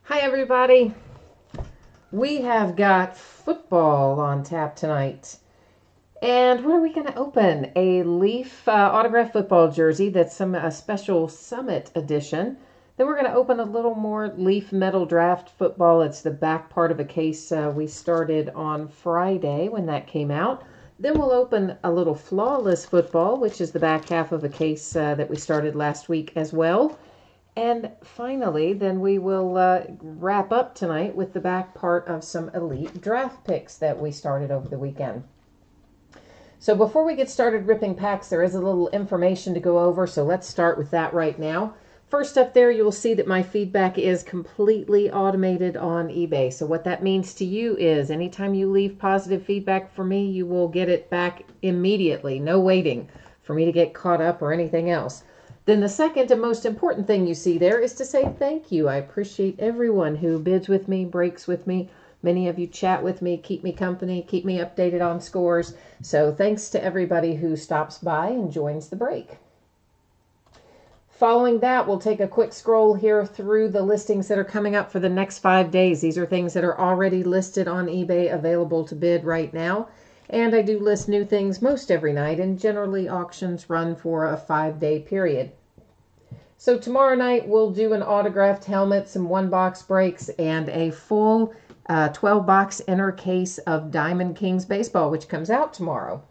Hi, everybody. We have got football on tap tonight. And what are we going to open? A Leaf autograph football jersey that's a special Summit edition. Then we're going to open a little more Leaf metal draft football. It's the back part of a case we started on Friday when that came out. Then we'll open a little flawless football, which is the back half of a case that we started last week as well. And finally, then we will wrap up tonight with the back part of some elite draft picks that we started over the weekend. So before we get started ripping packs, there is a little information to go over, so let's start with that right now. First up there, you'll see that my feedback is completely automated on eBay. So what that means to you is anytime you leave positive feedback for me, you will get it back immediately. No waiting for me to get caught up or anything else. Then the second and most important thing you see there is to say thank you. I appreciate everyone who bids with me, breaks with me. Many of you chat with me, keep me company, keep me updated on scores. So thanks to everybody who stops by and joins the break. Following that, we'll take a quick scroll here through the listings that are coming up for the next 5 days. These are things that are already listed on eBay, available to bid right now. And I do list new things most every night, and generally auctions run for a 5-day period. So tomorrow night we'll do an autographed helmet, some one-box breaks, and a full 12-box inner case of Diamond Kings baseball, which comes out tomorrow.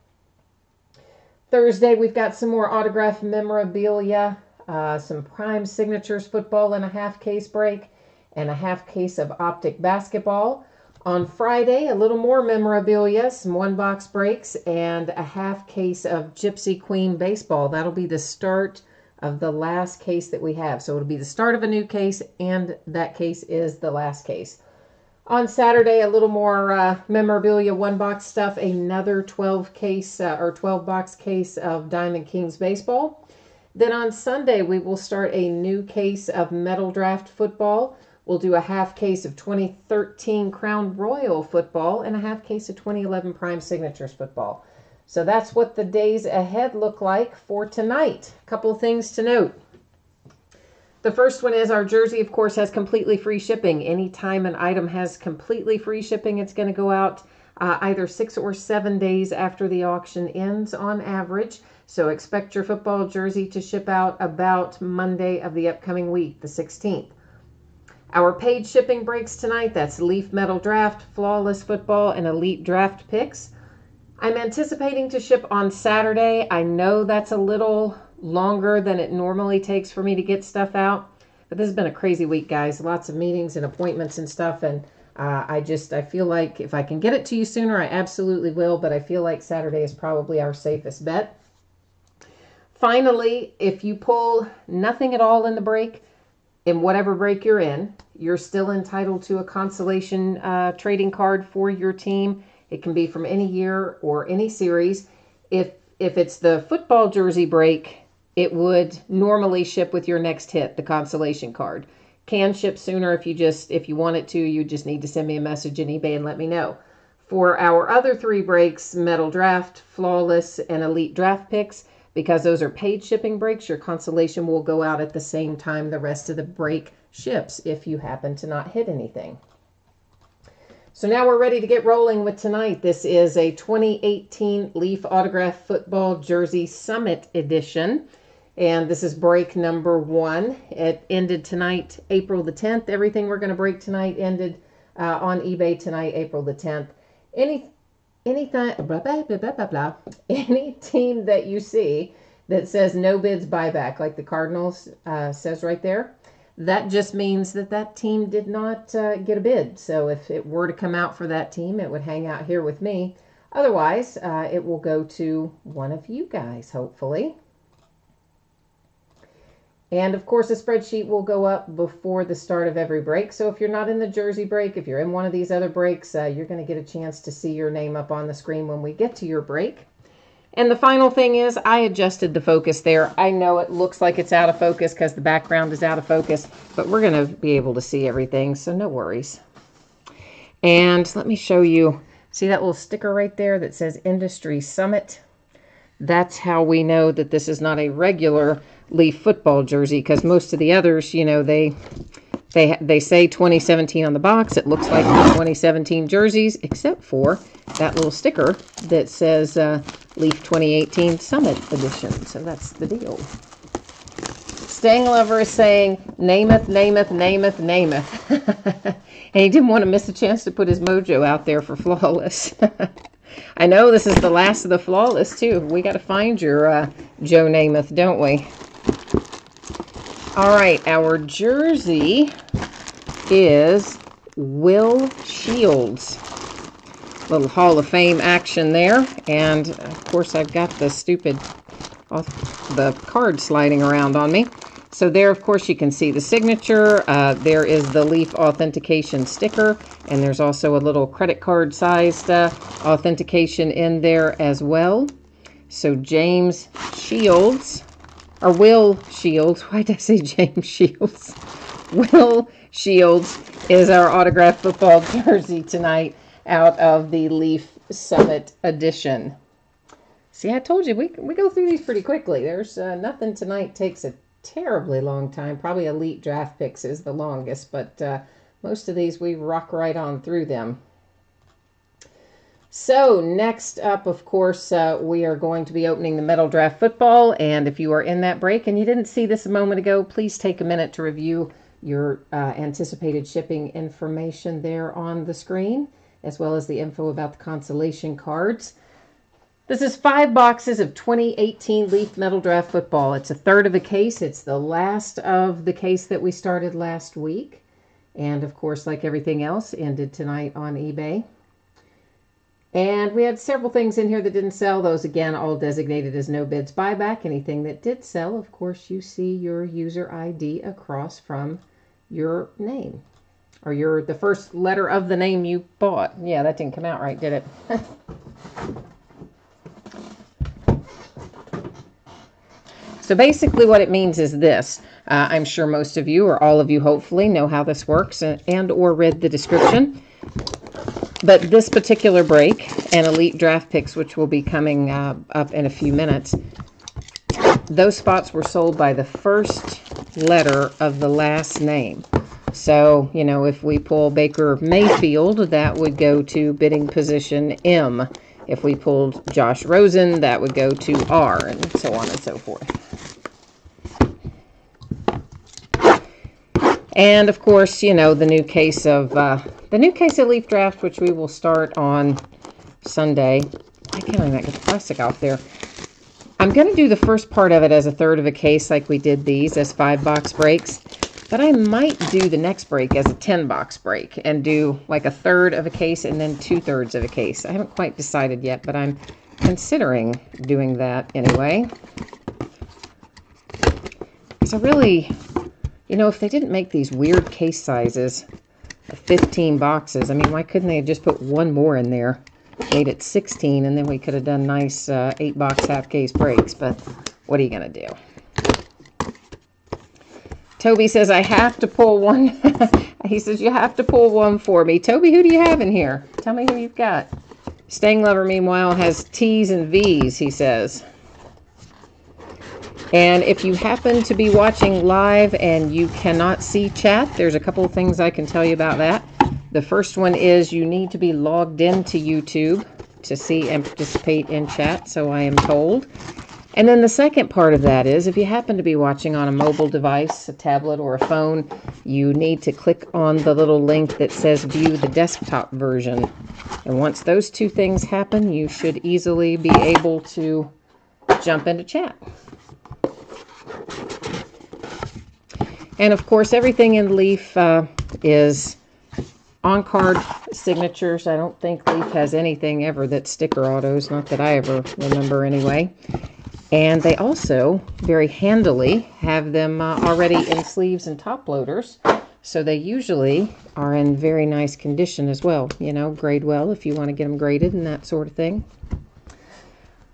Thursday we've got some more autographed memorabilia, some Prime Signatures football in a half case break, and a half case of Optic basketball. On Friday, a little more memorabilia, some one-box breaks, and a half case of Gypsy Queen baseball. That'll be the start of the last case that we have. So it'll be the start of a new case, and that case is the last case. On Saturday, a little more memorabilia, one-box stuff, another 12-box case of Diamond Kings baseball. Then on Sunday, we will start a new case of metal draft football. We'll do a half case of 2013 Crown Royal football and a half case of 2011 Prime Signatures football. So that's what the days ahead look like for tonight. A couple of things to note. The first one is our jersey, of course, has completely free shipping. Anytime an item has completely free shipping, it's going to go out either 6 or 7 days after the auction ends on average. So expect your football jersey to ship out about Monday of the upcoming week, the 16th. Our paid shipping breaks tonight. That's Leaf Metal Draft, Flawless Football, and Elite Draft Picks. I'm anticipating to ship on Saturday. I know that's a little longer than it normally takes for me to get stuff out, but this has been a crazy week, guys. Lots of meetings and appointments and stuff, and I feel like if I can get it to you sooner, I absolutely will, but I feel like Saturday is probably our safest bet. Finally, if you pull nothing at all in the break, in whatever break you're in, you're still entitled to a consolation trading card for your team. It can be from any year or any series. If it's the football jersey break, it would normally ship with your next hit, the consolation card. Can ship sooner if you want it to. You just need to send me a message in eBay and let me know. For our other 3 breaks, Metal Draft, Flawless, and Elite Draft Picks, because those are paid shipping breaks, your consolation will go out at the same time the rest of the break ships if you happen to not hit anything. So now we're ready to get rolling with tonight. This is a 2018 Leaf Autograph Football Jersey Summit Edition. And this is break number 1. It ended tonight, April the 10th. Everything we're going to break tonight ended on eBay tonight, April the 10th. Any team that you see that says no bids buyback, like the Cardinals says right there, that just means that team did not get a bid. So if it were to come out for that team, it would hang out here with me. Otherwise, it will go to one of you guys, hopefully. And of course, a spreadsheet will go up before the start of every break. So if you're not in the jersey break, if you're in one of these other breaks, you're going to get a chance to see your name up on the screen when we get to your break. And the final thing is I adjusted the focus there. I know it looks like it's out of focus because the background is out of focus, but we're going to be able to see everything, so no worries. And let me show you. See that little sticker right there that says Industry Summit? That's how we know that this is not a regular Leaf football jersey, because most of the others, you know, they They say 2017 on the box. It looks like the 2017 jerseys, except for that little sticker that says Leaf 2018 Summit Edition. So that's the deal. Staying Lover is saying, nameth, nameth, nameth, nameth. And he didn't want to miss a chance to put his mojo out there for Flawless. I know this is the last of the Flawless, too. We got to find your Joe Namath, don't we? All right, our jersey is Will Shields. Little Hall of Fame action there. And, of course, I've got the the card sliding around on me. So there, of course, you can see the signature. There is the Leaf authentication sticker. And there's also a little credit card sized authentication in there as well. So James Shields. Or Will Shields. Why did I say James Shields? Will Shields is our autographed football jersey tonight out of the Leaf Summit Edition. See, I told you, we go through these pretty quickly. There's nothing tonight takes a terribly long time. Probably Elite Draft Picks is the longest, but most of these we rock right on through them. So next up, of course, we are going to be opening the Metal Draft Football. And if you are in that break and you didn't see this a moment ago, please take a minute to review your anticipated shipping information there on the screen, as well as the info about the consolation cards. This is 5 boxes of 2018 Leaf Metal Draft Football. It's a third of a case. It's the last of the case that we started last week. And, of course, like everything else, ended tonight on eBay. And we had several things in here that didn't sell. Those, again, all designated as no bids buyback. Anything that did sell, of course, you see your user ID across from your name. Or the first letter of the name you bought. Yeah, that didn't come out right, did it? So basically what it means is this. I'm sure most of you, or all of you hopefully, know how this works and or read the description. But this particular break, and Elite Draft Picks, which will be coming up in a few minutes, those spots were sold by the first letter of the last name. So, you know, if we pull Baker Mayfield, that would go to bidding position M. If we pulled Josh Rosen, that would go to R, and so on and so forth. And of course, you know, the new case of Leaf Draft, which we will start on Sunday. I can't even get the plastic off there. I'm going to do the first part of it as a third of a case, like we did these as 5-box breaks. But I might do the next break as a 10-box break and do like a third of a case and then 2/3 of a case. I haven't quite decided yet, but I'm considering doing that anyway. Because I really, you know, if they didn't make these weird case sizes of 15 boxes, I mean, why couldn't they have just put one more in there, made it 16, and then we could have done nice 8-box half-case breaks, but what are you going to do? Toby says, I have to pull one. He says, you have to pull one for me. Toby, who do you have in here? Tell me who you've got. Staying Lover, meanwhile, has T's and V's, he says. And if you happen to be watching live and you cannot see chat, there's a couple of things I can tell you about that. The first one is you need to be logged into YouTube to see and participate in chat, so I am told. And then the second part of that is if you happen to be watching on a mobile device, a tablet or a phone, you need to click on the little link that says view the desktop version. And once those two things happen, you should easily be able to jump into chat. And of course, everything in Leaf is on-card signatures. I don't think Leaf has anything ever that's sticker autos, not that I ever remember anyway. And they also, very handily, have them already in sleeves and top loaders. So they usually are in very nice condition as well. You know, grade well if you want to get them graded and that sort of thing.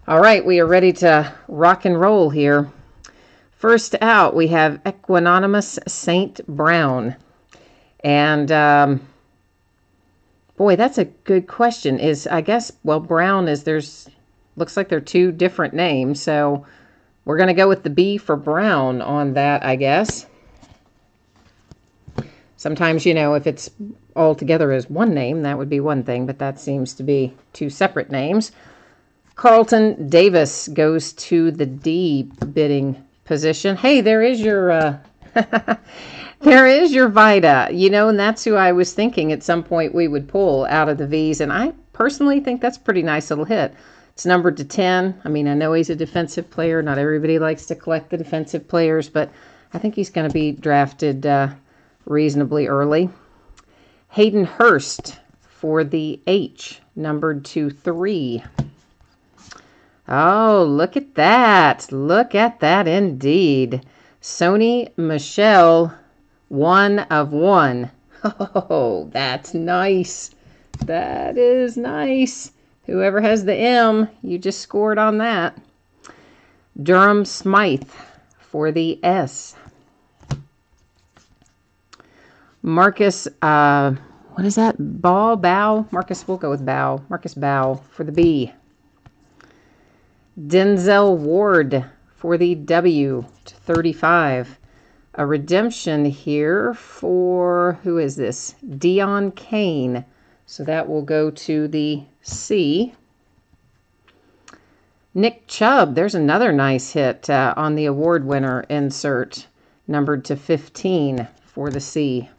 All right, we are ready to rock and roll here. First out, we have Equanimous St. Brown. And, boy, that's a good question. I guess, well, Brown is, looks like they're two different names. So we're going to go with the B for Brown on that, I guess. Sometimes, if it's all together as one name, that would be one thing, but that seems to be two separate names. Carlton Davis goes to the D bidding position. Hey, there is your there is your Vida, and that's who I was thinking at some point we would pull out of the V's, and I personally think that's a pretty nice little hit. It's numbered to 10. I mean, I know he's a defensive player. Not everybody likes to collect the defensive players, but I think he's going to be drafted reasonably early. Hayden Hurst for the H, numbered to 3. Oh, look at that. Look at that indeed. Sony Michel, 1 of 1. Oh, that's nice. That is nice. Whoever has the M, you just scored on that. Durham Smythe for the S. Marcus, what is that? Bow? Marcus, we'll go with Bow. Marcus Bow for the B. Denzel Ward for the W to 35. A redemption here for, who is this? Dion Kane. So that will go to the C. Nick Chubb, there's another nice hit on the award winner insert, numbered to 15 for the C.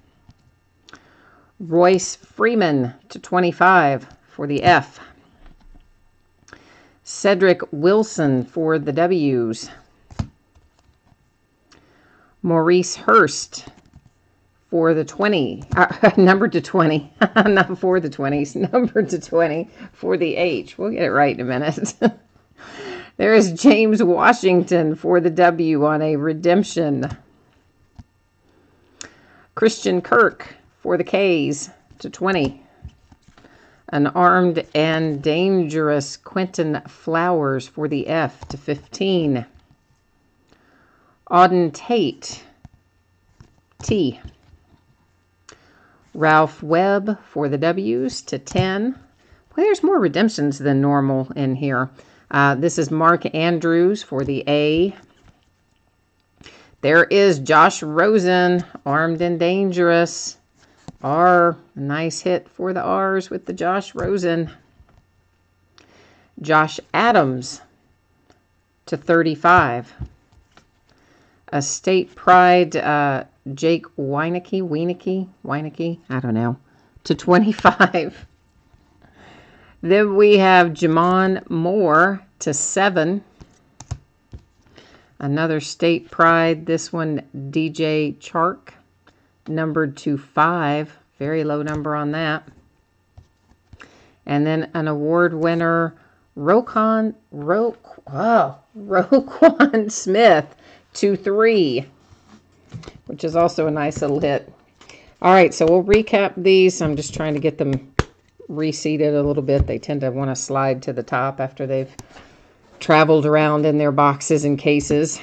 Royce Freeman to 25 for the F. Cedric Wilson for the W's. Maurice Hurst for the 20, numbered to 20, not for the 20s, numbered to 20 for the H. We'll get it right in a minute. There is James Washington for the W on a redemption. Christian Kirk for the K's to 20. An armed and dangerous Quentin Flowers for the F to 15. Auden Tate, T. Ralph Webb for the W's to 10. Well, there's more redemptions than normal in here. This is Mark Andrews for the A. There is Josh Rosen, armed and dangerous. R, nice hit for the R's with the Josh Rosen. Josh Adams to 35. A State Pride, Jake Weineke, I don't know, to 25. Then we have Jamon Moore to 7. Another State Pride, this one DJ Chark, numbered to 5. Very low number on that. And then an award winner, Roquan Smith to 3, which is also a nice little hit. All right, so we'll recap these. I'm just trying to get them reseated a little bit. They tend to want to slide to the top after they've traveled around in their boxes and cases.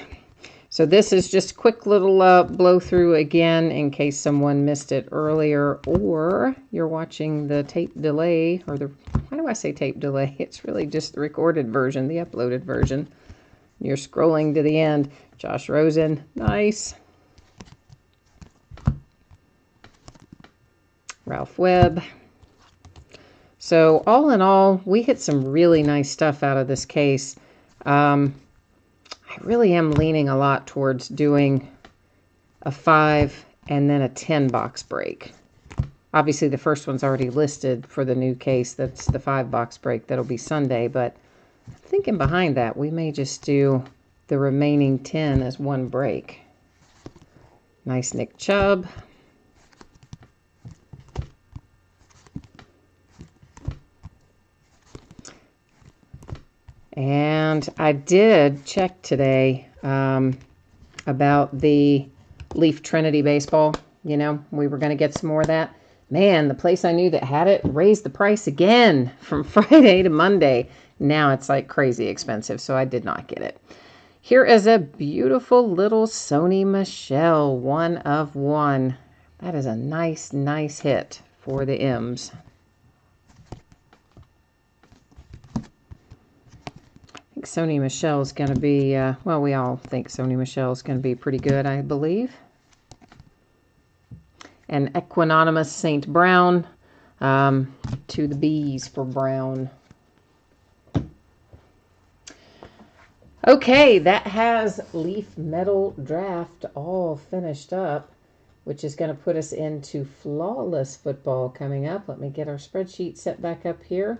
So this is just a quick little blow through again in case someone missed it earlier or you're watching the tape delay, or why do I say tape delay? It's really just the recorded version, the uploaded version. You're scrolling to the end. Josh Rosen, nice. Ralph Webb. So all in all, we hit some really nice stuff out of this case. I really am leaning a lot towards doing a 5 and then a 10 box break. Obviously, the first one's already listed for the new case. That's the 5 box break. That'll be Sunday. But thinking behind that, we may just do the remaining 10 as one break. Nice Nick Chubb. And I did check today about the Leaf Trinity baseball. You know, we were going to get some more of that. Man, the place I knew that had it raised the price again from Friday to Monday. Now it's like crazy expensive, so I did not get it. Here is a beautiful little Sony Michel, 1 of 1. That is a nice, nice hit for the M's. I think Sony Michel is going to be, well, we all think Sony Michel is going to be pretty good, I believe. and Equanimous St. Brown. To the B's for Brown. Okay, that has Leaf Metal Draft all finished up, which is going to put us into Flawless Football coming up. Let me get our spreadsheet set back up here.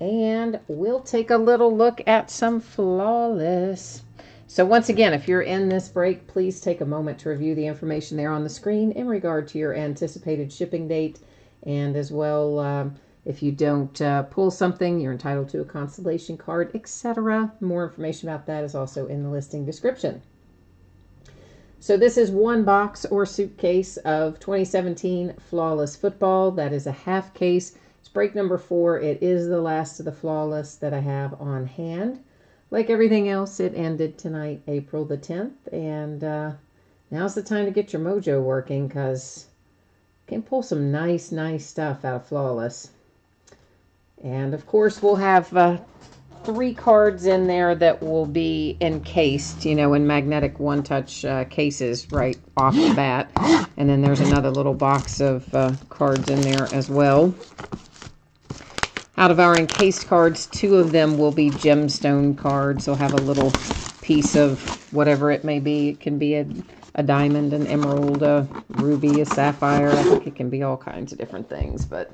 And we'll take a little look at some Flawless. So once again, if you're in this break, please take a moment to review the information there on the screen in regard to your anticipated shipping date. And as well, if you don't pull something, you're entitled to a consolation card, etc. More information about that is also in the listing description. So this is one box or suitcase of 2017 Flawless Football. That is a half case. It's break number 4. It is the last of the Flawless that I have on hand. Like everything else, it ended tonight, April the 10th. And now's the time to get your mojo working, because you can pull some nice stuff out of Flawless. And of course, we'll have 3 cards in there that will be encased, you know, in magnetic one-touch cases right off the bat. And then there's another little box of cards in there as well. Out of our encased cards, 2 of them will be gemstone cards. They'll have a little piece of whatever it may be. It can be a diamond, an emerald, a ruby, a sapphire. I think it can be all kinds of different things. But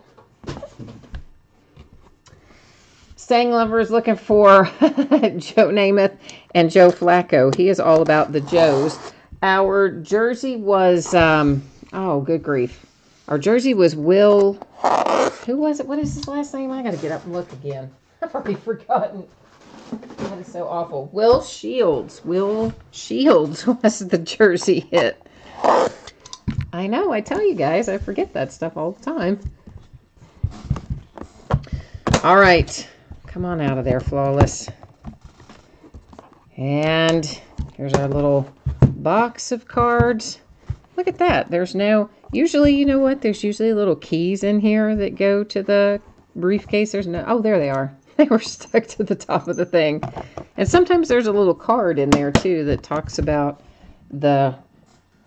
Sang Lover is looking for Joe Namath and Joe Flacco. He is all about the Joes. Our jersey was, oh, good grief. Our jersey was Will, who was it? What is his last name? I got to get up and look again. I've already forgotten. That is so awful. Will Shields. Will Shields was the jersey hit. I know, I tell you guys, I forget that stuff all the time. All right. Come on out of there, Flawless. And here's our little box of cards. Look at that. There's no, usually, you know what? There's usually little keys in here that go to the briefcase. There's no, oh, there they are. They were stuck to the top of the thing. And sometimes there's a little card in there, too, that talks about the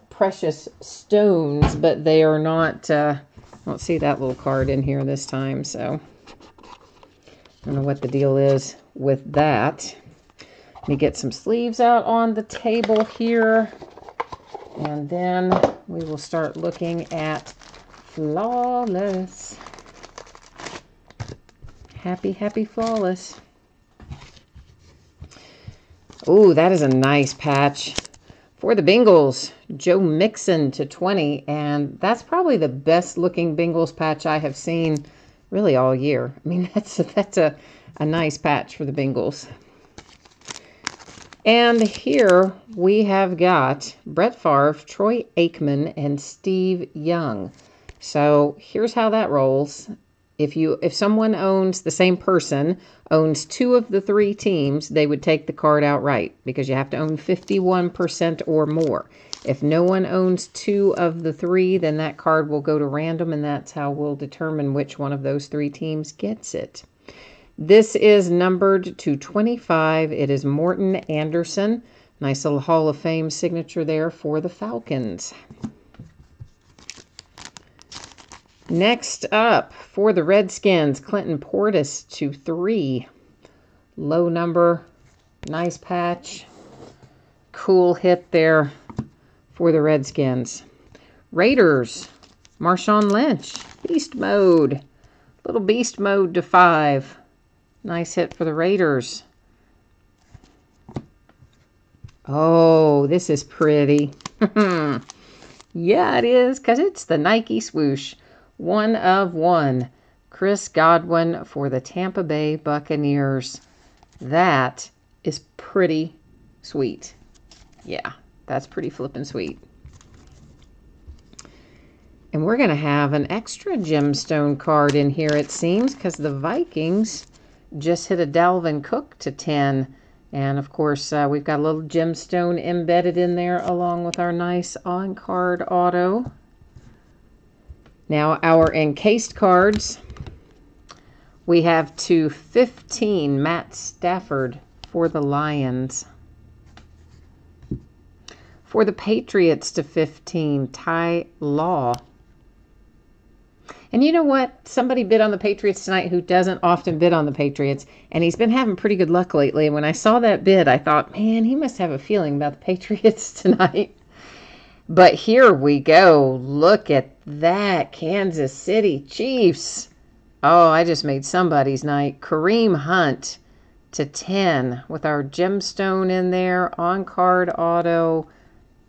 precious stones, but they are not, I don't see that little card in here this time, so I don't know what the deal is with that. Let me get some sleeves out on the table here, and then we will start looking at Flawless. Happy Flawless. Oh, that is a nice patch for the Bengals. Joe Mixon to 20, and that's probably the best looking Bengals patch I have seen really all year. I mean, that's a nice patch for the Bengals. And here we have got Brett Favre, Troy Aikman, and Steve Young. So here's how that rolls. If someone owns, the same person owns 2 of the 3 teams, they would take the card outright, because you have to own 51% or more. If no one owns 2 of the 3, then that card will go to random, and that's how we'll determine which one of those 3 teams gets it. This is numbered to 25. It is Morton Anderson. Nice little Hall of Fame signature there for the Falcons. Next up, for the Redskins, Clinton Portis to 3. Low number, nice patch. Cool hit there for the Redskins. Raiders, Marshawn Lynch, Beast Mode. Little Beast Mode to 5. Nice hit for the Raiders. Oh, this is pretty. Yeah, it is, because it's the Nike swoosh. 1 of 1. Chris Godwin for the Tampa Bay Buccaneers. That is pretty sweet. Yeah, that's pretty flippin' sweet. And we're going to have an extra gemstone card in here, it seems, because the Vikings just hit a Dalvin Cook to 10. And, of course, we've got a little gemstone embedded in there along with our nice on-card auto. Now, our encased cards, we have to 15, Matt Stafford for the Lions. For the Patriots to 15, Ty Law. And you know what? Somebody bid on the Patriots tonight who doesn't often bid on the Patriots, and he's been having pretty good luck lately. And when I saw that bid, I thought, man, he must have a feeling about the Patriots tonight. But here we go. Look at that. Kansas City Chiefs. Oh, I just made somebody's night. Kareem Hunt to 10 with our gemstone in there. On-card auto.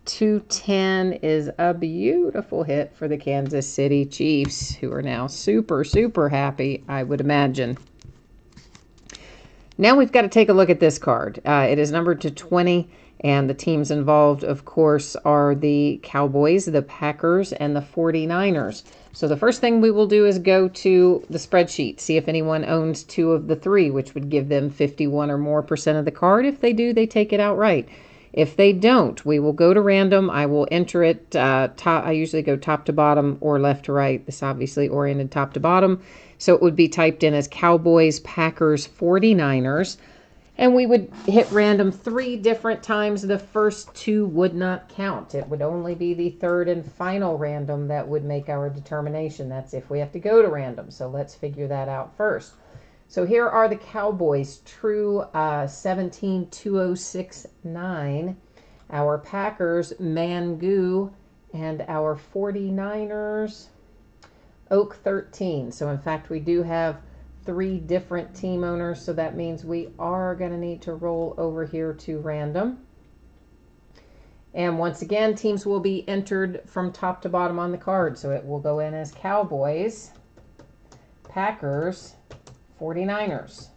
210 is a beautiful hit for the Kansas City Chiefs, who are now super, super happy, I would imagine. Now we've got to take a look at this card. It is numbered to 20, and the teams involved, of course, are the Cowboys, the Packers, and the 49ers. So the first thing we will do is go to the spreadsheet, see if anyone owns 2 of the 3, which would give them 51 or more % of the card. If they do, they take it outright. If they don't, we will go to random. I will enter it I usually go top to bottom or left to right. This obviously oriented top to bottom. So it would be typed in as Cowboys, Packers, 49ers. And we would hit random 3 different times. The first 2 would not count. It would only be the third and final random that would make our determination. That's if we have to go to random. So let's figure that out first. So here are the Cowboys, true 172069, our Packers, Mangoo, and our 49ers, Oak 13. So in fact, we do have 3 different team owners, so that means we are going to need to roll over here to random. And once again, teams will be entered from top to bottom on the card. So it will go in as Cowboys, Packers, 49ers.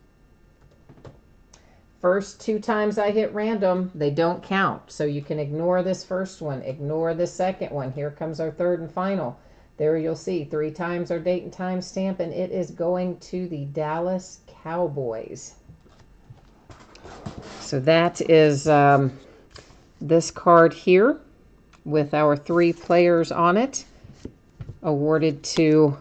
First 2 times I hit random, they don't count. So you can ignore this first one, ignore the second one. Here comes our third and final. There you'll see 3 times our date and time stamp, and it is going to the Dallas Cowboys. So that is this card here with our 3 players on it, awarded to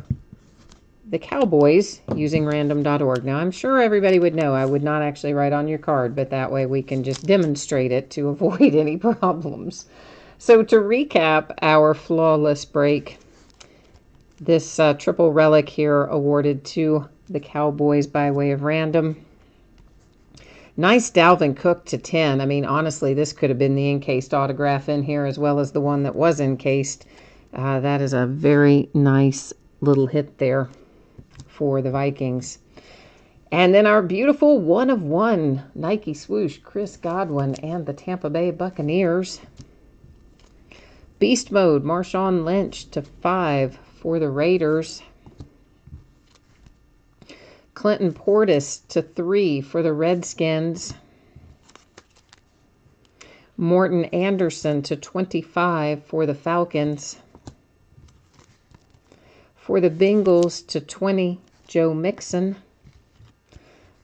the Cowboys using random.org. Now, I'm sure everybody would know I would not actually write on your card, but that way we can just demonstrate it to avoid any problems. So to recap our flawless break, this triple relic here awarded to the Cowboys by way of random. Nice Dalvin Cook to 10. I mean, honestly, this could have been the encased autograph in here as well as the one that was encased. That is a very nice little hit there for the Vikings. And then our beautiful 1 of 1 Nike swoosh, Chris Godwin and the Tampa Bay Buccaneers. Beast mode, Marshawn Lynch to 5 for the Raiders. Clinton Portis to 3 for the Redskins. Morton Anderson to 25 for the Falcons. For the Bengals to 20, Joe Mixon.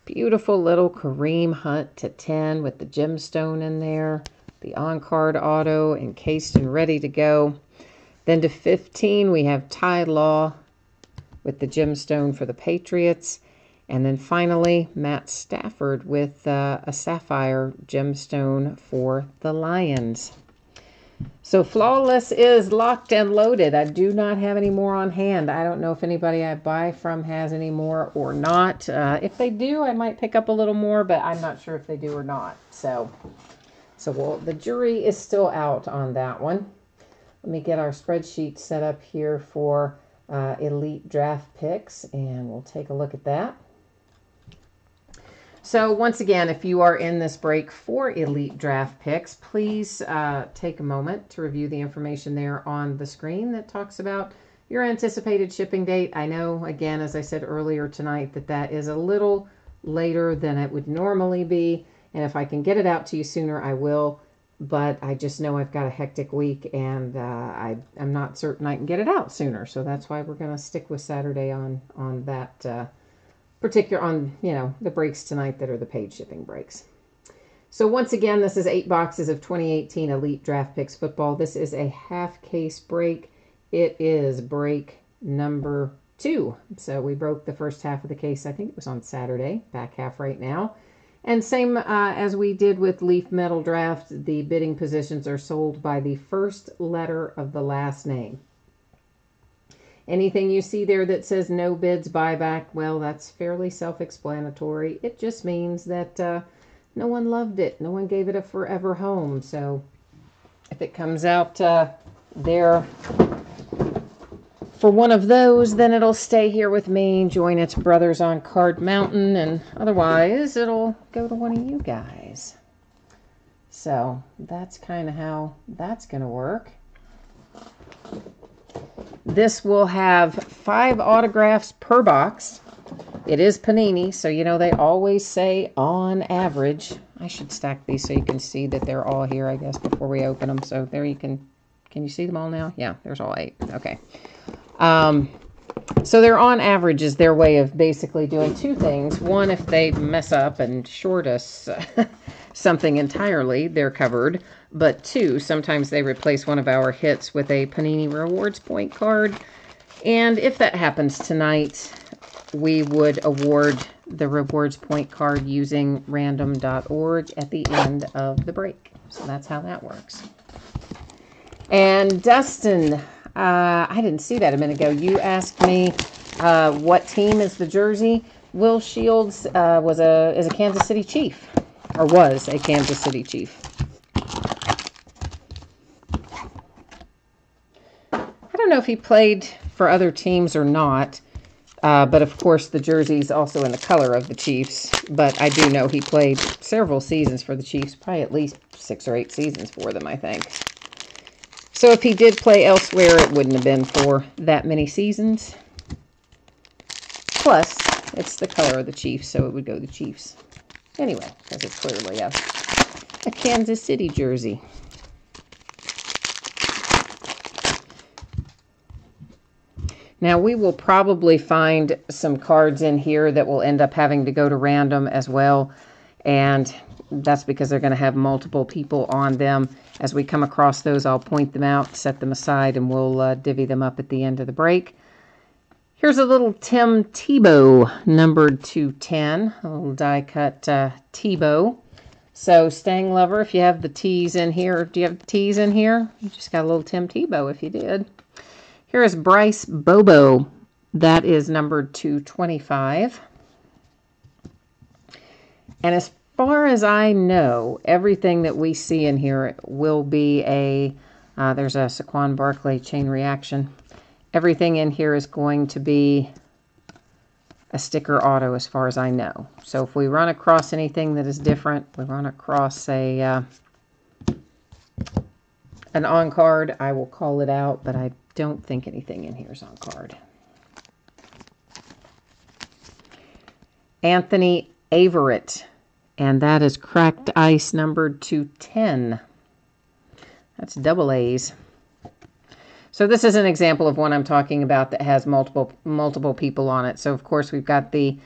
Beautiful little Kareem Hunt to 10 with the gemstone in there. The on-card auto encased and ready to go. Then to 15, we have Ty Law with the gemstone for the Patriots. And then finally, Matt Stafford with a sapphire gemstone for the Lions. So Flawless is locked and loaded. I do not have any more on hand. I don't know if anybody I buy from has any more or not. If they do, I might pick up a little more, but I'm not sure if they do or not. So the jury is still out on that one. Let me get our spreadsheet set up here for Elite Draft Picks, and we'll take a look at that. So once again, if you are in this break for Elite Draft Picks, please take a moment to review the information there on the screen that talks about your anticipated shipping date. I know, again, as I said earlier tonight, that is a little later than it would normally be. And if I can get it out to you sooner, I will. But I just know I've got a hectic week, and I'm not certain I can get it out sooner. So that's why we're going to stick with Saturday on that particular, on, the breaks tonight that are the paid shipping breaks. So once again, this is 8 boxes of 2018 Elite Draft Picks football. This is a half case break. It is break number 2. So we broke the first half of the case. I think it was on Saturday, back half right now. And same as we did with Leaf Metal Draft, the bidding positions are sold by the first letter of the last name. Anything you see there that says no bids buyback, well, that's fairly self-explanatory. It just means that no one loved it. No one gave it a forever home. So if it comes out there for one of those, then it'll stay here with me, join its brothers on Card Mountain, and otherwise it'll go to one of you guys. So that's kind of how that's going to work. This will have 5 autographs per box. It is Panini, so you know they always say on average. I should stack these so you can see that they're all here, I guess, before we open them. So there you can you see them all now? Yeah, there's all 8. Okay. So they're on average is their way of basically doing 2 things. One, if they mess up and short us something entirely, they're covered. But 2, sometimes they replace one of our hits with a Panini Rewards point card. And if that happens tonight, we would award the rewards point card using random.org at the end of the break. So that's how that works. And Dustin, I didn't see that a minute ago. You asked me what team is the jersey. Will Shields is a Kansas City Chief, or was a Kansas City Chief. I don't know if he played for other teams or not, but of course the jersey's also in the color of the Chiefs. But I do know he played several seasons for the Chiefs, probably at least 6 or 8 seasons for them, I think. So if he did play elsewhere, it wouldn't have been for that many seasons. Plus, it's the color of the Chiefs, so it would go to the Chiefs. Anyway, because it's clearly a Kansas City jersey. Now, we will probably find some cards in here that will end up having to go to random as well. And that's because they're going to have multiple people on them. As we come across those, I'll point them out, set them aside, and we'll divvy them up at the end of the break. Here's a little Tim Tebow, numbered 210, a little die-cut Tebow. So, Stang Lover, if you have the T's in here, do you have the T's in here? You just got a little Tim Tebow if you did. Here is Bryce Bobo. That is numbered 225. And as far as I know, everything that we see in here will be there's a Saquon Barkley chain reaction. Everything in here is going to be a sticker auto as far as I know. So if we run across anything that is different, we run across an on card, I will call it out, but I don't think anything in here is on card. Anthony Averett, and that is Cracked Ice numbered 210. That's double A's. So this is an example of one I'm talking about that has multiple people on it. So of course we've got the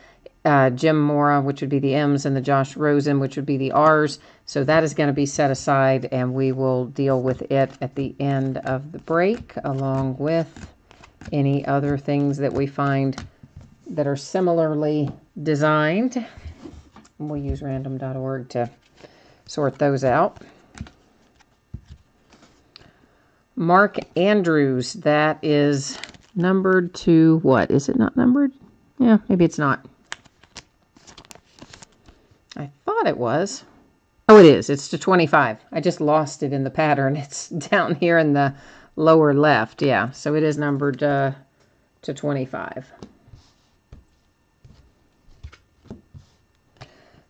Jim Mora, which would be the M's, and the Josh Rosen, which would be the R's. So that is going to be set aside, and we will deal with it at the end of the break, along with any other things that we find that are similarly designed. We'll use random.org to sort those out. Mark Andrews, that is numbered to what? Is it not numbered? Yeah, maybe it's not. I thought it was. Oh, it is. It's to 25. I just lost it in the pattern. It's down here in the lower left. Yeah, so it is numbered to 25.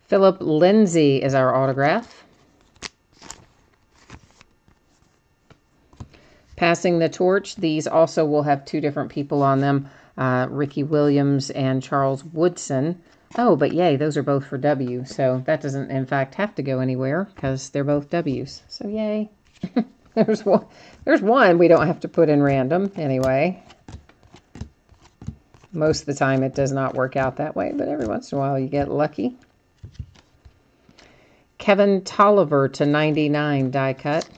Philip Lindsay is our autograph. Passing the torch, these also will have 2 different people on them, Ricky Williams and Charles Woodson. Oh, but yay, those are both for W, so that doesn't, in fact, have to go anywhere because they're both W's. So yay. There's one we don't have to put in random anyway. Most of the time it does not work out that way, but every once in a while you get lucky. Kevin Tolliver to 99 die cut.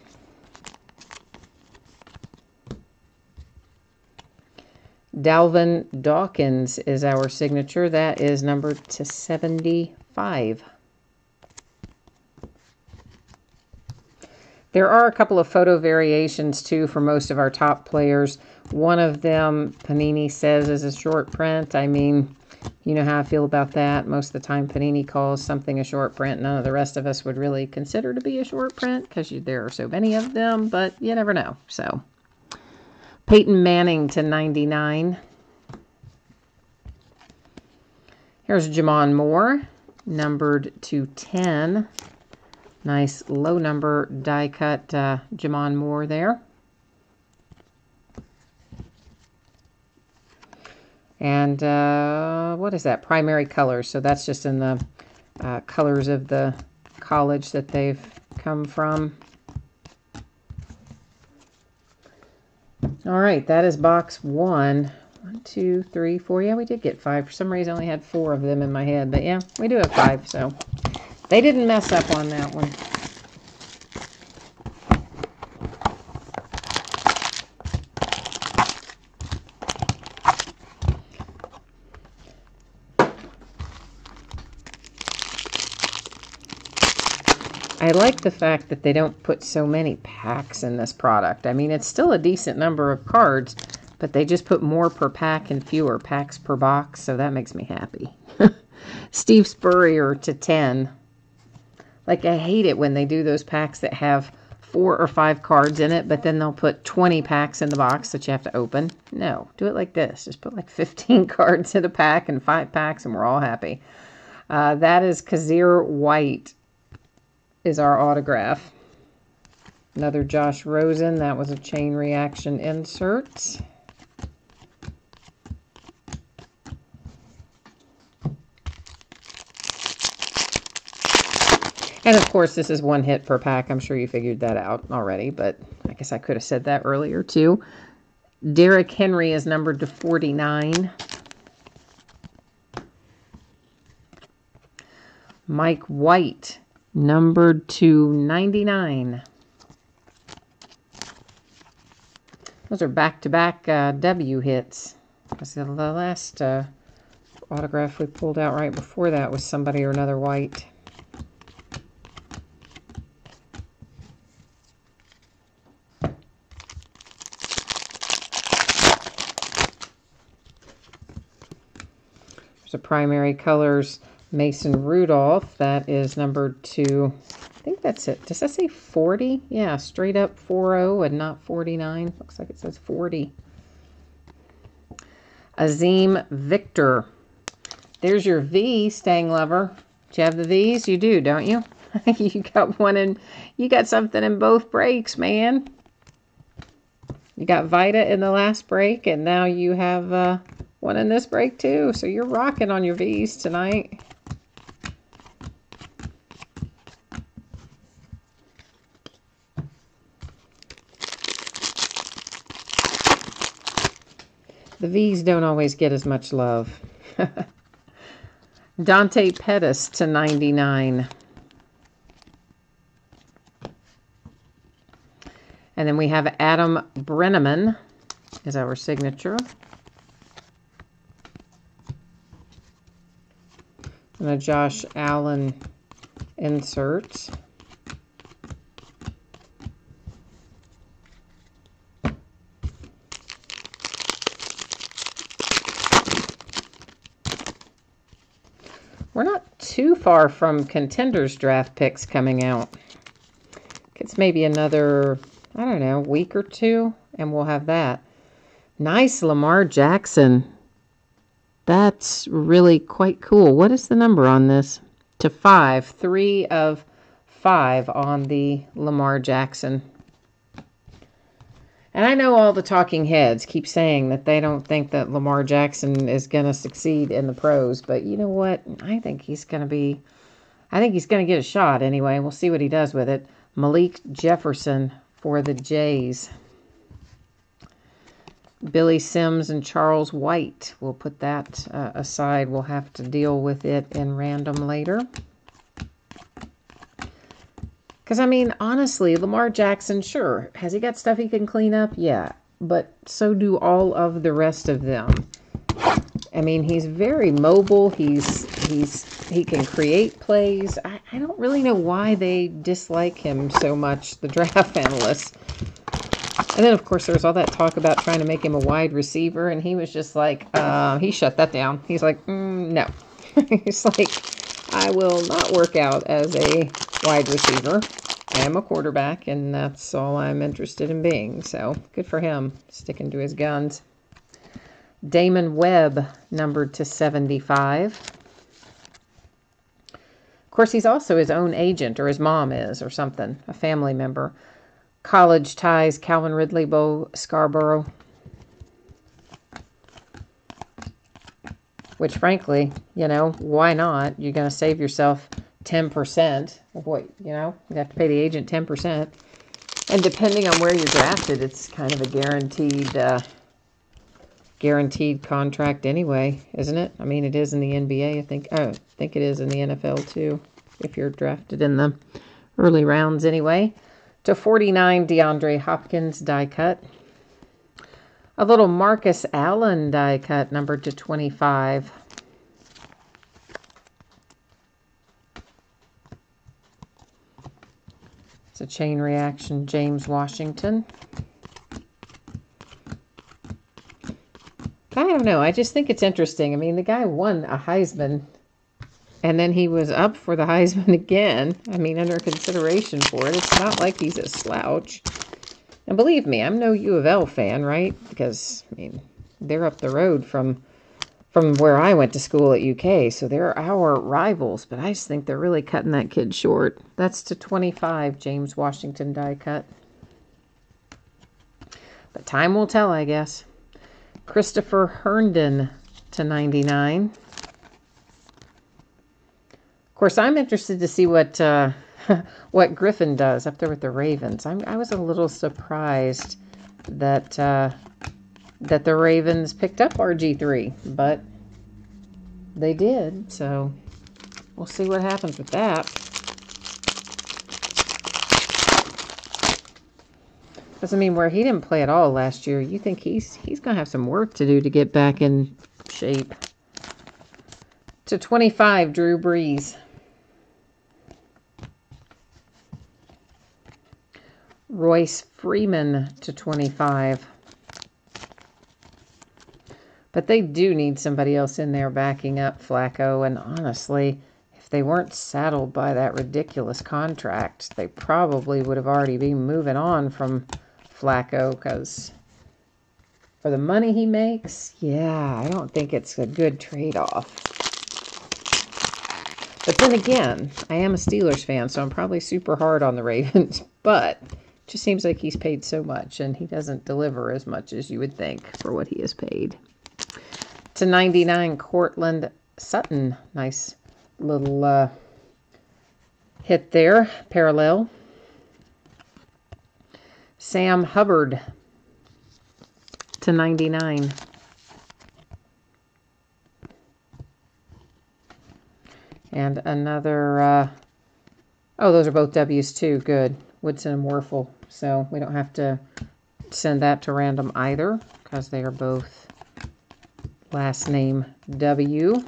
Dalvin Dawkins is our signature. That is numbered to 75. There are a couple of photo variations, too, for most of our top players. One of them, Panini says, is a short print. I mean, you know how I feel about that. Most of the time, Panini calls something a short print. None of the rest of us would really consider to be a short print because there are so many of them, but you never know. So, Peyton Manning to 99. Here's Jamon Moore, numbered to 10. Nice low number die cut Jamon Moore there. And what is that? Primary colors. So that's just in the colors of the college that they've come from. All right, that is box 1. 1, 2, 3, 4. Yeah, we did get 5. For some reason, I only had 4 of them in my head. But yeah, we do have 5, so they didn't mess up on that one. I like the fact that they don't put so many packs in this product. I mean, it's still a decent number of cards, but they just put more per pack and fewer packs per box, so that makes me happy. Steve Spurrier to 10. Like, I hate it when they do those packs that have 4 or 5 cards in it, but then they'll put 20 packs in the box that you have to open. No, do it like this. Just put like 15 cards in a pack and 5 packs, and we're all happy. That is Kazir White is our autograph. Another Josh Rosen. That was a chain reaction insert. And of course, this is 1 hit per pack. I'm sure you figured that out already, but I guess I could have said that earlier too. Derrick Henry is numbered to 49. Mike White, numbered to 99. Those are back-to-back W hits. Because the last autograph we pulled out right before that was somebody or another White. There's a primary colors Mason Rudolph. That is numbered to, I think that's it. Does that say 40? Yeah, straight up 40 and not 49. Looks like it says 40. Azim Victor. There's your V, Stang Lover. Do you have the V's? You do, don't you? You got one in, you got something in both breaks, man. You got Vita in the last break, and now you have one in this break too. So you're rocking on your V's tonight. The V's don't always get as much love. Dante Pettis to 99. And then we have Adam Brenneman is our signature. And a Josh Allen insert. We're not too far from Contenders draft picks coming out. It's maybe another, I don't know, week or two, and we'll have that. Nice Lamar Jackson. That's really quite cool. What is the number on this? To 5. 3 of 5 on the Lamar Jackson. And I know all the talking heads keep saying that they don't think that Lamar Jackson is going to succeed in the pros. But you know what? I think he's going to get a shot anyway. We'll see what he does with it. Malik Jefferson for the Jays. Billy Sims and Charles White. We'll put that aside. We'll have to deal with it in random later. Because, I mean, honestly, Lamar Jackson, sure. Has he got stuff he can clean up? Yeah. But so do all of the rest of them. I mean, he's very mobile. He can create plays. I I don't really know why they dislike him so much, the draft analysts. And then, of course, there's all that talk about trying to make him a wide receiver, and he was just like, he shut that down. He's like, no. He's like, I will not work out as a wide receiver. I am a quarterback, and that's all I'm interested in being. So, good for him, sticking to his guns. Damon Webb, numbered to 75. Of course, he's also his own agent, or his mom is, or something, a family member. College ties, Calvin Ridley, Bo Scarborough. Which, frankly, you know, why not? You're going to save yourself 10% of what, you know, you have to pay the agent 10%. And depending on where you're drafted, it's kind of a guaranteed contract anyway, isn't it? I mean, it is in the NBA, I think. Oh, I think it is in the NFL too, if you're drafted in the early rounds anyway. To 49, DeAndre Hopkins die cut. A little Marcus Allen die cut, numbered to 25. It's a chain reaction, James Washington. I don't know. I just think it's interesting. I mean, the guy won a Heisman, and then he was up for the Heisman again. I mean, under consideration for it. It's not like he's a slouch. And believe me, I'm no U of L fan, right? Because, I mean, they're up the road from where I went to school at UK, so they're our rivals. But I just think they're really cutting that kid short. That's to 25, James Washington die cut. But time will tell, I guess. Christopher Herndon to 99. Of course, I'm interested to see what Griffin does up there with the Ravens. I was a little surprised that the Ravens picked up RG3, but they did. So we'll see what happens with that. Doesn't mean where he didn't play at all last year. You think he's going to have some work to do to get back in shape. To 25, Drew Brees. Royce Freeman to 25. But they do need somebody else in there backing up Flacco. And honestly, if they weren't saddled by that ridiculous contract, they probably would have already been moving on from Flacco, because for the money he makes, yeah, I don't think it's a good trade-off. But then again, I am a Steelers fan, so I'm probably super hard on the Ravens, but it just seems like he's paid so much, and he doesn't deliver as much as you would think for what he is paid. To 99, Cortland Sutton. Nice little hit there, parallel. Sam Hubbard to 99. And another, oh, those are both W's too. Good. Woodson and Werfel. So we don't have to send that to random either, because they are both last name W.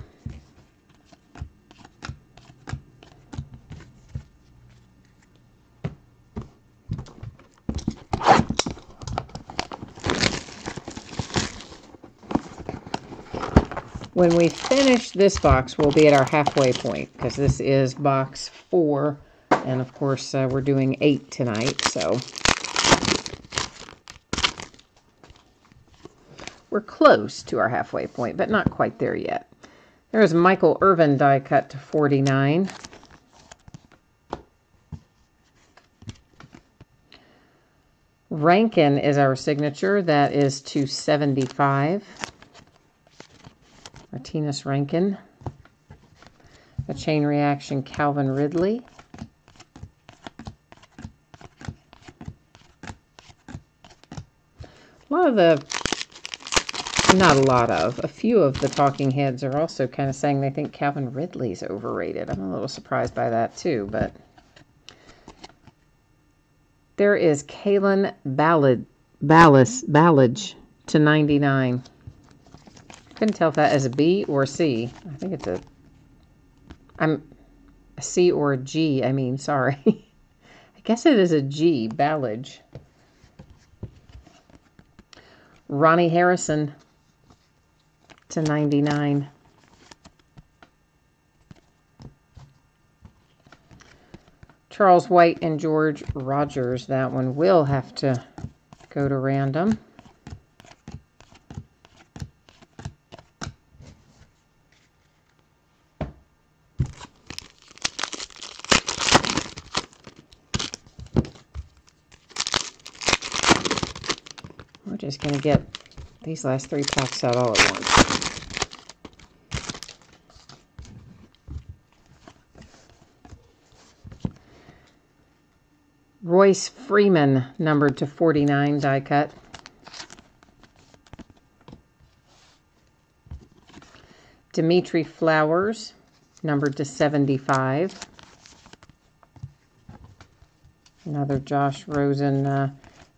When we finish this box, we'll be at our halfway point, because this is box 4, and of course we're doing 8 tonight, so we're close to our halfway point, but not quite there yet. There's Michael Irvin die cut to 49. Rankin is our signature. That is to 75. Martinez Rankin. A chain reaction, Calvin Ridley. A few of the talking heads are also kind of saying they think Calvin Ridley's overrated. I'm a little surprised by that too, but there is Kalen Ballage to 99. Couldn't tell if that is a B or a C. I think it's a... A C or a G, I mean, sorry. I guess it is a G, Ballage. Ronnie Harrison to 99. Charles White and George Rogers. That one will have to go to random. We're just going to get these last 3 packs out all at once. Royce Freeman, numbered to 49, die cut. Dimitri Flowers, numbered to 75. Another Josh Rosen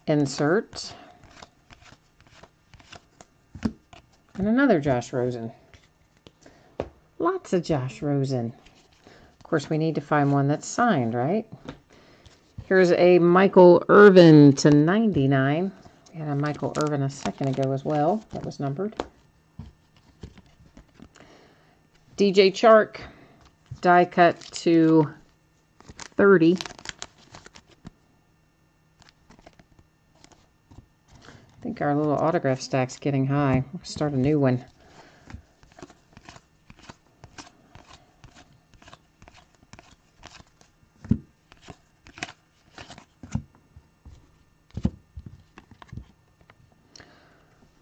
insert. And another Josh Rosen. Lots of Josh Rosen. Of course, we need to find one that's signed, right? Here's a Michael Irvin to 99. We had a Michael Irvin a second ago as well. That was numbered. DJ Chark, die cut to 30. I think our little autograph stack's getting high. We'll start a new one.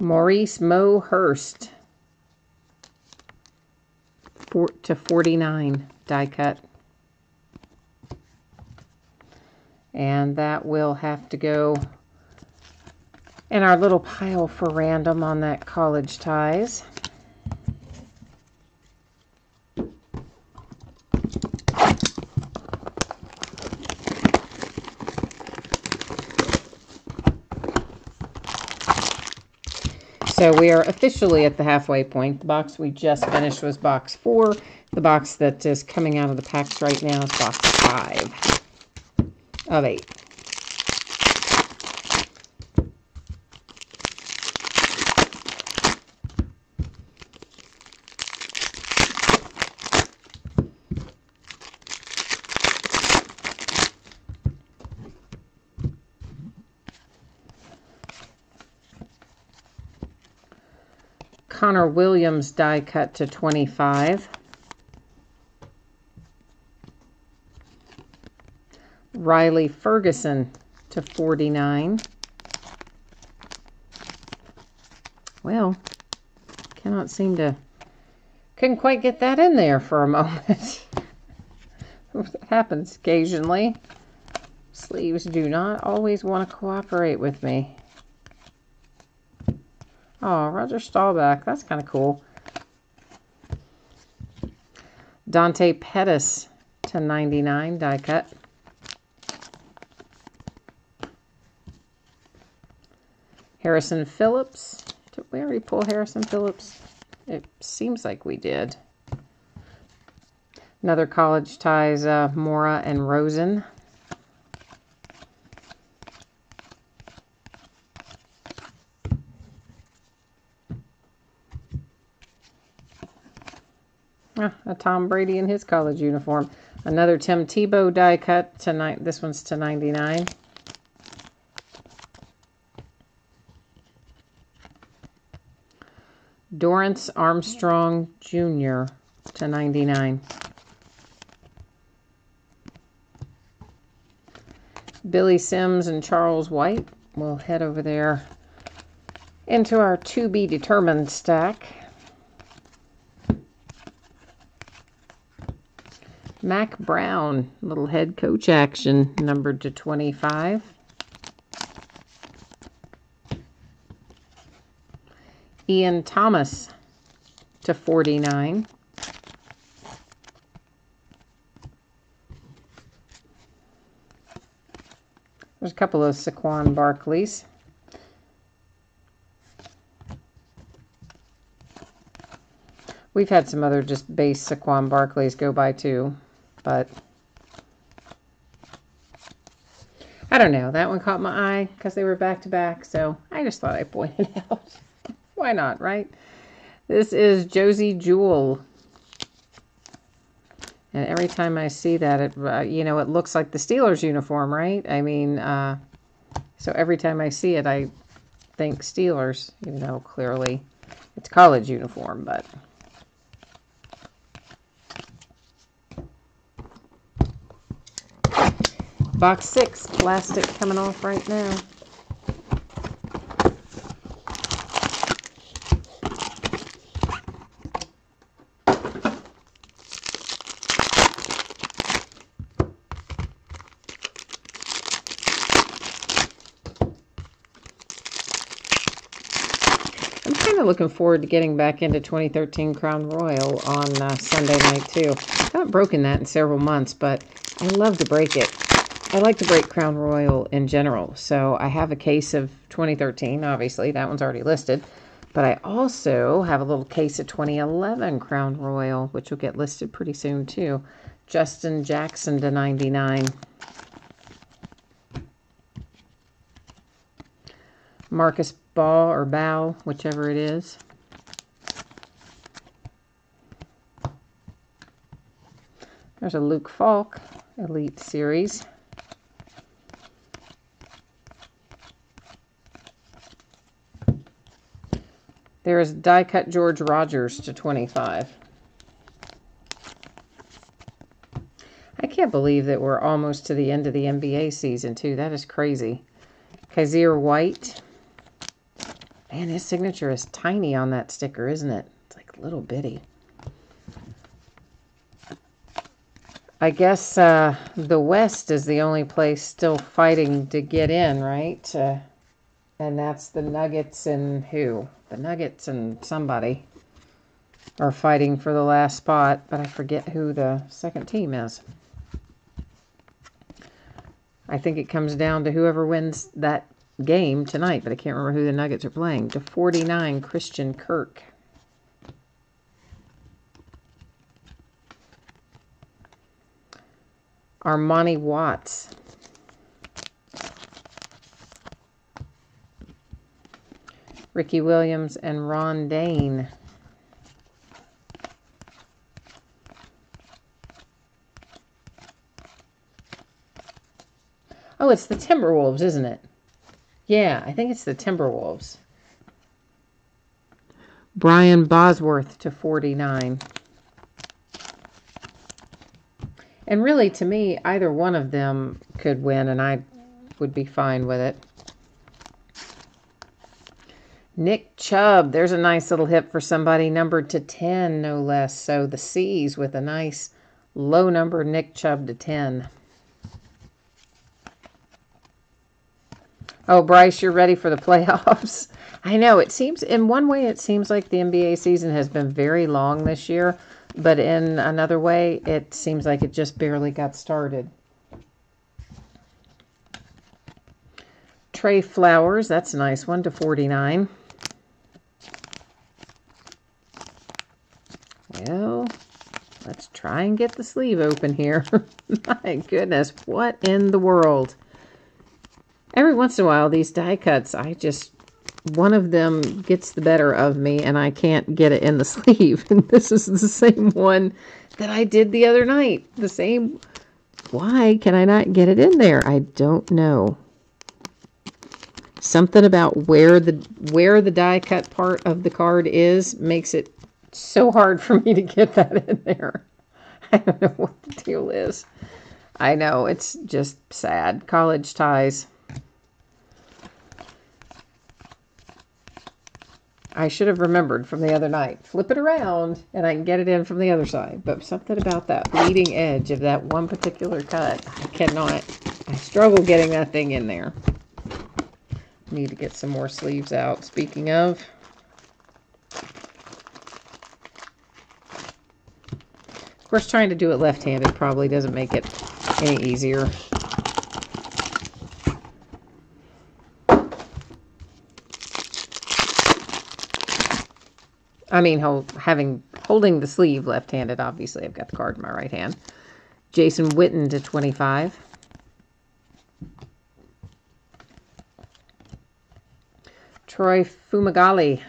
Maurice Mo Hurst to 49, die cut. And that will have to go in our little pile for random on that College Ties. So we are officially at the halfway point. The box we just finished was box 4. The box that is coming out of the packs right now is box 5 of 8. Connor Williams, die cut to 25. Riley Ferguson to 49. Well, couldn't quite get that in there for a moment. It happens occasionally. Sleeves do not always want to cooperate with me. Oh, Roger Staubach. That's kind of cool. Dante Pettis to 99, die cut. Harrison Phillips. Did we already pull Harrison Phillips? It seems like we did. Another College Ties, Mora and Rosen. A Tom Brady in his college uniform. Another Tim Tebow die cut tonight. This one's to 99. Dorrance Armstrong Jr. to 99. Billy Sims and Charles White. We'll head over there into our to be determined stack. Mac Brown, little head coach action, numbered to 25. Ian Thomas to 49. There's a couple of Saquon Barkleys. We've had some other just base Saquon Barkleys go by too. but I don't know. That one caught my eye because they were back to back, so I just thought I'd point it out. Why not, right? This is Josie Jewell. And every time I see that, it you know, it looks like the Steelers uniform, right? I mean, so every time I see it, I think Steelers, even though clearly it's college uniform, but... Box 6, plastic coming off right now. I'm kind of looking forward to getting back into 2013 Crown Royal on Sunday night too. I haven't broken that in several months, but I love to break it. I like to break Crown Royal in general, so I have a case of 2013, obviously, that one's already listed, but I also have a little case of 2011 Crown Royal, which will get listed pretty soon too. Justin Jackson /99. Marcus Baugh or Bow, whichever it is. There's a Luke Falk Elite Series. There is die cut George Rogers /25. I can't believe that we're almost to the end of the NBA season, too. That is crazy. Kaiser White. Man, his signature is tiny on that sticker, isn't it? It's like little bitty. I guess the West is the only place still fighting to get in, right? And that's the Nuggets and who? The Nuggets and somebody are fighting for the last spot, but I forget who the second team is. I think it comes down to whoever wins that game tonight, but I can't remember who the Nuggets are playing. /49 Christian Kirk. Armani Watts. Ricky Williams and Ron Dane. Oh, it's the Timberwolves, isn't it? Yeah, I think it's the Timberwolves. Brian Bosworth /49. And really, to me, either one of them could win, and I would be fine with it. Nick Chubb. There's a nice little hip for somebody numbered /10, no less. So the C's with a nice low number Nick Chubb /10. Oh, Bryce, you're ready for the playoffs. I know, it seems, in one way, it seems like the NBA season has been very long this year, but in another way, it seems like it just barely got started. Trey Flowers, that's a nice one, /49. Well, let's try and get the sleeve open here. My goodness, what in the world? Every once in a while, these die cuts, one of them gets the better of me, and I can't get it in the sleeve. And this is the same one that I did the other night. The same. Why can I not get it in there? I don't know. Something about where the die cut part of the card is makes it so hard for me to get that in there. I don't know what the deal is. I know, it's just sad. College ties. I should have remembered from the other night. Flip it around, and I can get it in from the other side. But something about that leading edge of that one particular cut, I struggle getting that thing in there. Need to get some more sleeves out. Speaking of, of course, trying to do it left-handed probably doesn't make it any easier. I mean, holding the sleeve left-handed, obviously. I've got the card in my right hand. Jason Witten to 25. Troy Fumagalli.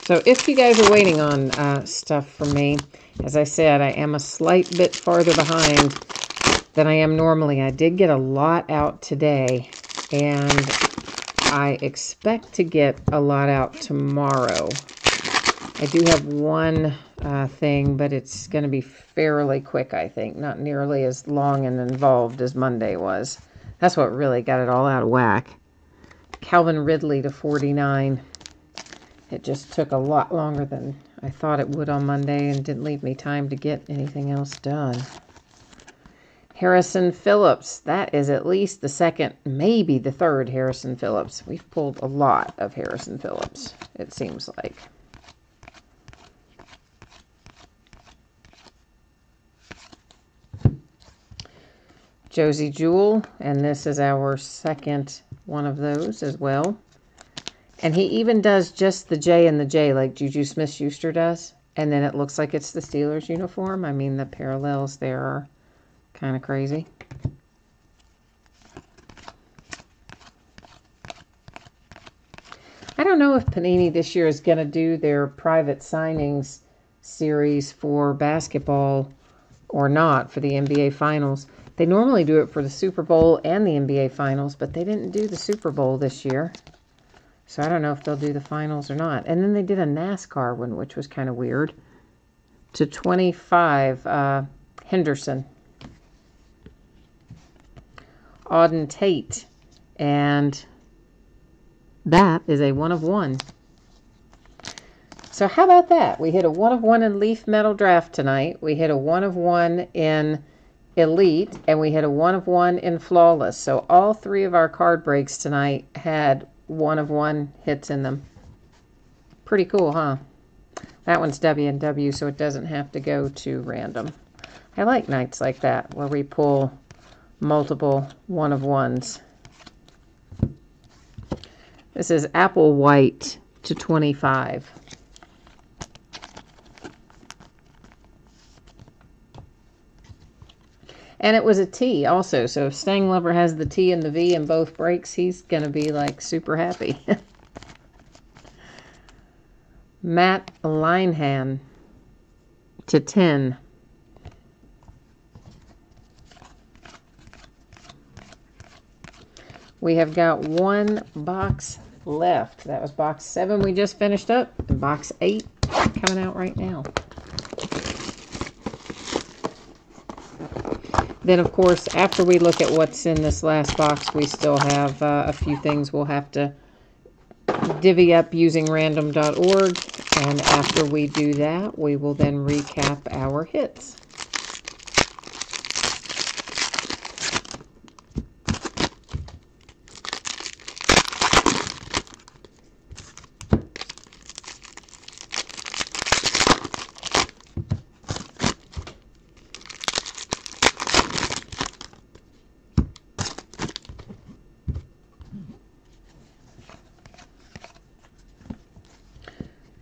So if you guys are waiting on stuff from me, as I said, I am a slight bit farther behind than I am normally. I did get a lot out today, and I expect to get a lot out tomorrow. I do have one thing, but it's going to be fairly quick, I think. Not nearly as long and involved as Monday was. That's what really got it all out of whack. Calvin Ridley to 49. It just took a lot longer than I thought it would on Monday and didn't leave me time to get anything else done. Harrison Phillips. That is at least the second, maybe the third Harrison Phillips. We've pulled a lot of Harrison Phillips, it seems like. Josie Jewell, and this is our second one of those as well. And he even does just the J and the J like Juju Smith-Schuster does. And then it looks like it's the Steelers uniform. I mean, the parallels there are kind of crazy. I don't know if Panini this year is going to do their private signings series for basketball or not for the NBA Finals. They normally do it for the Super Bowl and the NBA Finals, but they didn't do the Super Bowl this year. So I don't know if they'll do the finals or not. And then they did a NASCAR one, which was kind of weird. To 25, Henderson. Auden Tate. And that is a 1 of 1. So how about that? We hit a 1 of 1 in Leaf Metal Draft tonight. We hit a 1 of 1 in Elite. And we hit a 1 of 1 in Flawless. So all three of our card breaks tonight had 1 of 1 hits in them. Pretty cool, huh? That one's W&W, so it doesn't have to go to random. I like nights like that, where we pull multiple 1 of 1s. This is Apple White to 25. And it was a T also, so if Stang Lover has the T and the V in both breaks, he's going to be like super happy. Matt Linehan to 10. We have got one box left. That was box 7 we just finished up, and box 8 coming out right now. Then, of course, after we look at what's in this last box, we still have a few things we'll have to divvy up using random.org. And after we do that, we will then recap our hits.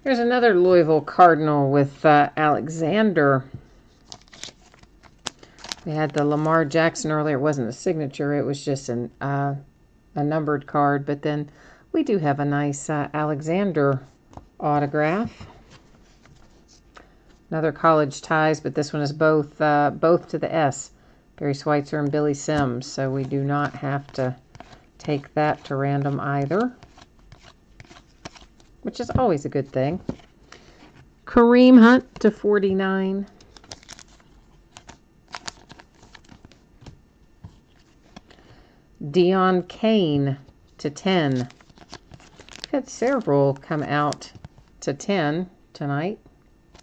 Here's another Louisville Cardinal with Alexander. We had the Lamar Jackson earlier. It wasn't a signature. It was just a numbered card. But then we do have a nice Alexander autograph. Another college ties, but this one is both to the S. Barry Schweitzer and Billy Sims. So we do not have to take that to random either, which is always a good thing. Kareem Hunt to 49. Dion Kane to 10. We've had several come out to 10 tonight.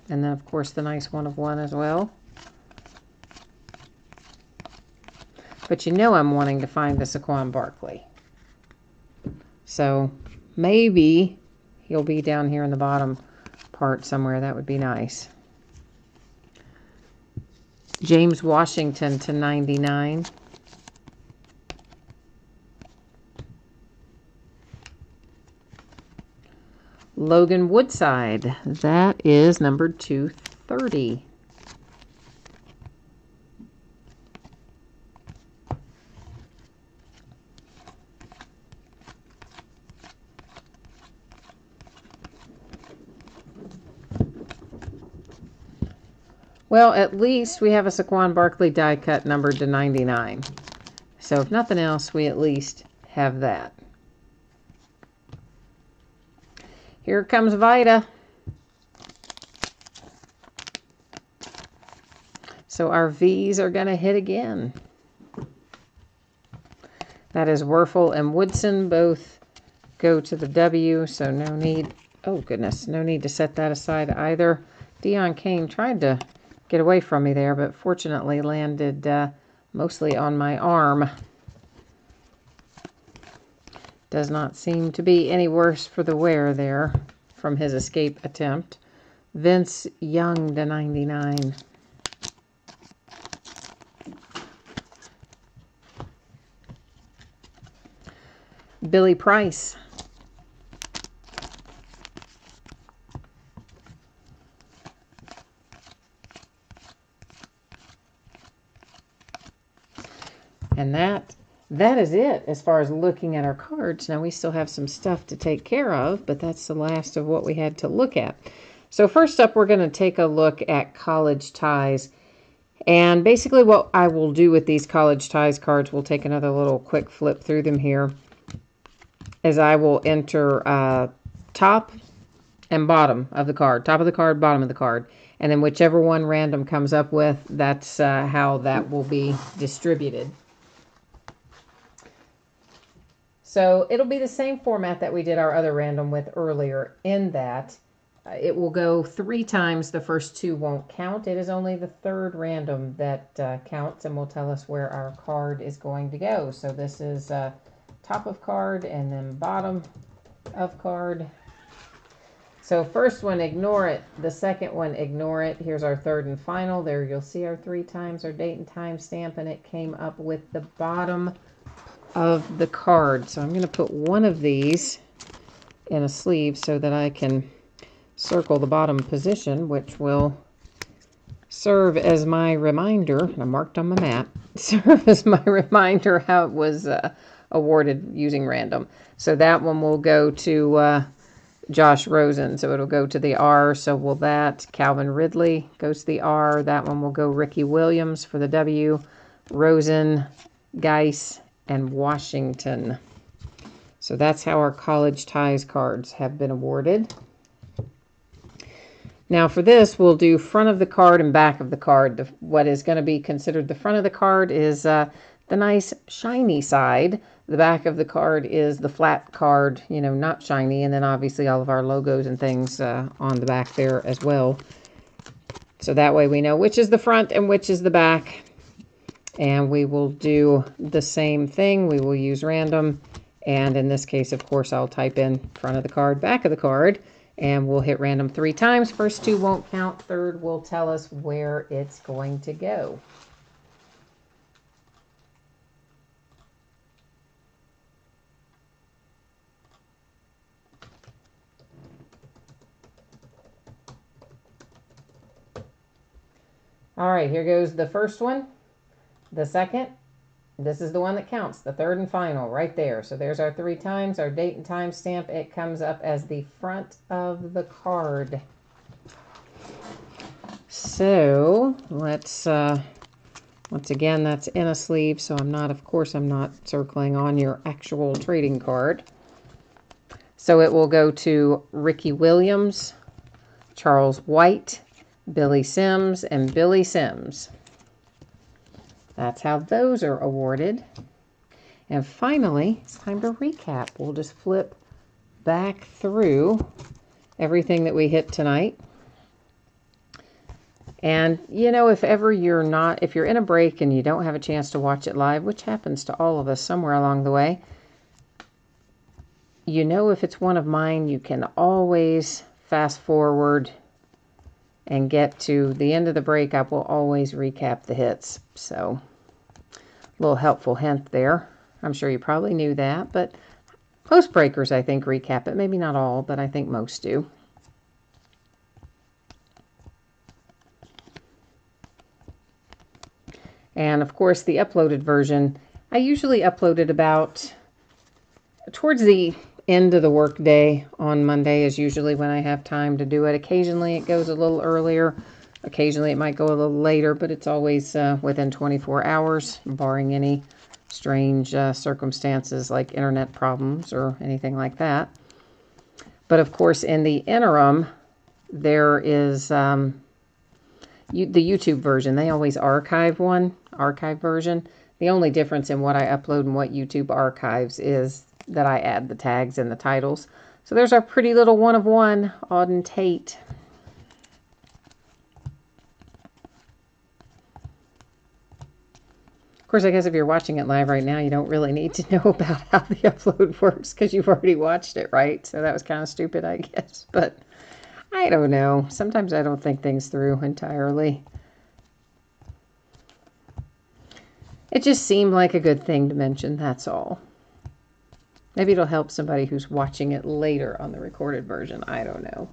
And then, of course, the nice 1 of 1 as well. But you know I'm wanting to find the Saquon Barkley. So maybe he'll be down here in the bottom part somewhere. That would be nice. James Washington to 99. Logan Woodside, that is number 230. Well, at least we have a Saquon Barkley die cut numbered to 99. So if nothing else, we at least have that. Here comes Vida. So our V's are going to hit again. That is Werfel and Woodson. Both go to the W, so no need, oh goodness, no need to set that aside either. Deion Kane tried to get away from me there, but fortunately landed mostly on my arm. Does not seem to be any worse for the wear there from his escape attempt. Vince Young to 99. Billy Price. And that is it as far as looking at our cards. Now we still have some stuff to take care of, but that's the last of what we had to look at. So first up, we're going to take a look at college ties. And basically what I will do with these college ties cards, we'll take another little quick flip through them here, is I will enter top and bottom of the card. Top of the card, bottom of the card. And then whichever one random comes up with, that's how that will be distributed. So it'll be the same format that we did our other random with earlier, in that it will go 3 times. The first 2 won't count. It is only the third random that counts and will tell us where our card is going to go. So this is top of card and then bottom of card. So first one, ignore it. The second one, ignore it. Here's our third and final. There you'll see our 3 times, our date and time stamp, and it came up with the bottom of the card. So I'm going to put one of these in a sleeve so that I can circle the bottom position, which will serve as my reminder, and I marked on my map, serve as my reminder how it was awarded using random. So that one will go to Josh Rosen, so it'll go to the R. So will that. Calvin Ridley goes to the R. That one will go Ricky Williams for the W. Rosen, Geis, and Washington. So that's how our college ties cards have been awarded. Now for this, we'll do front of the card and back of the card. What is going to be considered the front of the card is the nice shiny side. The back of the card is the flat card, you know, not shiny. And then obviously all of our logos and things on the back there as well. So that way we know which is the front and which is the back. And we will do the same thing. We will use random. And in this case, of course, I'll type in front of the card, back of the card. And we'll hit random 3 times. First 2 won't count. Third will tell us where it's going to go. All right, here goes the first one. The second, this is the one that counts, the third and final right there. So there's our 3 times, our date and time stamp. It comes up as the front of the card. So let's, once again, that's in a sleeve. So I'm not, of course, I'm not circling on your actual trading card. So it will go to Ricky Williams, Charles White, Billy Sims, and Billy Sims. That's how those are awarded. And finally, it's time to recap. We'll just flip back through everything that we hit tonight. And, you know, if ever you're not, if you're in a break and you don't have a chance to watch it live, which happens to all of us somewhere along the way, you know, if it's one of mine, you can always fast forward and get to the end of the break, I will always recap the hits. So, a little helpful hint there. I'm sure you probably knew that, but most breakers, I think, recap it. Maybe not all, but I think most do. And, of course, the uploaded version, I usually upload it about towards the end of the workday on Monday is usually when I have time to do it. Occasionally it goes a little earlier. Occasionally it might go a little later, but it's always within 24 hours, barring any strange circumstances like internet problems or anything like that. But of course, in the interim, there is the YouTube version. They always archive version. The only difference in what I upload and what YouTube archives is that I add the tags and the titles. So there's our pretty little one of one, Auden Tate. Of course, I guess if you're watching it live right now, you don't really need to know about how the upload works because you've already watched it, right? So that was kind of stupid, I guess. But I don't know. Sometimes I don't think things through entirely. It just seemed like a good thing to mention, that's all. Maybe it'll help somebody who's watching it later on the recorded version. I don't know.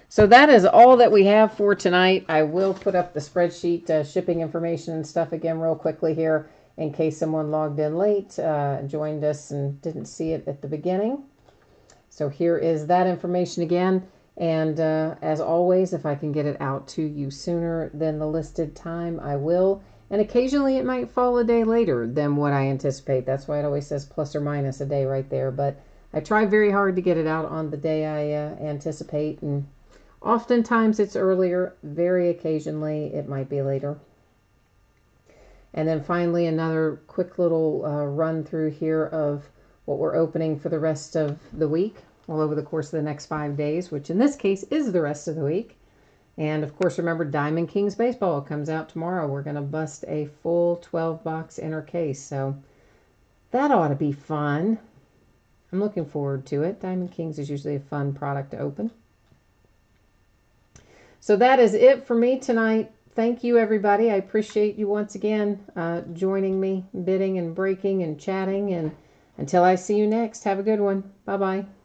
So that is all that we have for tonight. I will put up the spreadsheet, shipping information and stuff again real quickly here in case someone logged in late, joined us and didn't see it at the beginning. So here is that information again. And as always, if I can get it out to you sooner than the listed time, I will. And occasionally it might fall a day later than what I anticipate. That's why it always says plus or minus a day right there. But I try very hard to get it out on the day I anticipate. And oftentimes it's earlier. Very occasionally it might be later. And then finally another quick little run through here of what we're opening for the rest of the week. Well, over the course of the next 5 days, which in this case is the rest of the week. And, of course, remember, Diamond Kings Baseball comes out tomorrow. We're going to bust a full 12-box inner case. So that ought to be fun. I'm looking forward to it. Diamond Kings is usually a fun product to open. So that is it for me tonight. Thank you, everybody. I appreciate you once again joining me, bidding and breaking and chatting. And until I see you next, have a good one. Bye-bye.